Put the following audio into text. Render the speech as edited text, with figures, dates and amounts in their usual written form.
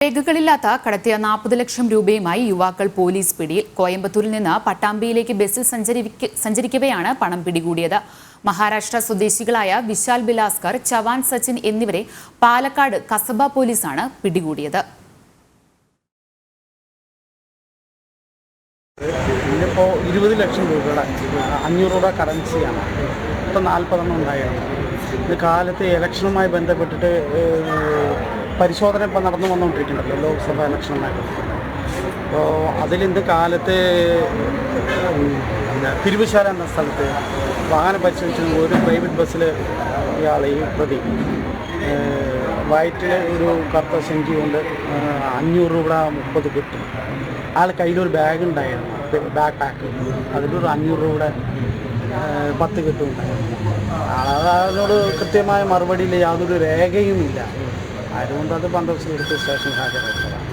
രേഖകളില്ലാത്ത കടത്തിയ 40 ലക്ഷം രൂപയുമായി യുവാക്കൾ പോലീസ് പിടിയിൽ. കോയമ്പത്തൂരിൽ നിന്ന് പട്ടാമ്പിയിലേക്ക് ബസ്സിൽ സഞ്ചരിക്കവെയാണ് പണം പിടികൂടിയത്. മഹാരാഷ്ട്ര സ്വദേശികളായ വിശാൽ ബിലാസ്കർ, ചവാൻ സച്ചിൻ എന്നിവരെ പാലക്കാട് കസബ പോലീസാണ് പിടികൂടിയത്. ഇതിപ്പോൾ 20 ലക്ഷം രൂപയുടെ 500 രൂപ കറൻസിയാണ്. ഇപ്പോൾ 40 ഉണ്ടായിരുന്നു. ഇത് കാലത്ത് ഇലക്ഷനുമായി ബന്ധപ്പെട്ടിട്ട് പരിശോധന ഇപ്പോൾ നടന്നു വന്നുകൊണ്ടിരിക്കുന്നുണ്ടല്ലോ, ലോക്സഭാ ഇലക്ഷനുമായി ബന്ധപ്പെട്ട്. അപ്പോൾ അതിലിന്ന് കാലത്ത് തിരുവുശാല എന്ന സ്ഥലത്ത് വാഹനം പരിശോധിച്ച ഒരു പ്രൈവറ്റ് ബസ്സിൽ ഇയാൾ ഈ പ്രതി വയറ്റിൽ ഒരു കറുത്ത സെഞ്ചി കൊണ്ട് 500 രൂപ 30 കിട്ടും. ആൾ കയ്യിലൊരു ബാഗ് ഉണ്ടായിരുന്നു, ബാക്ക് പാക്ക്, അതിലൊരു 500 രൂപ 10 കിട്ടുന്നുണ്ടായിരുന്നു. അതിനോട് കൃത്യമായ മറുപടിയിൽ യാതൊരു രേഖയുമില്ല. അതുകൊണ്ട് അത് 12 സ്റ്റേഷൻ ഹാജരാക്കിയതാണ്.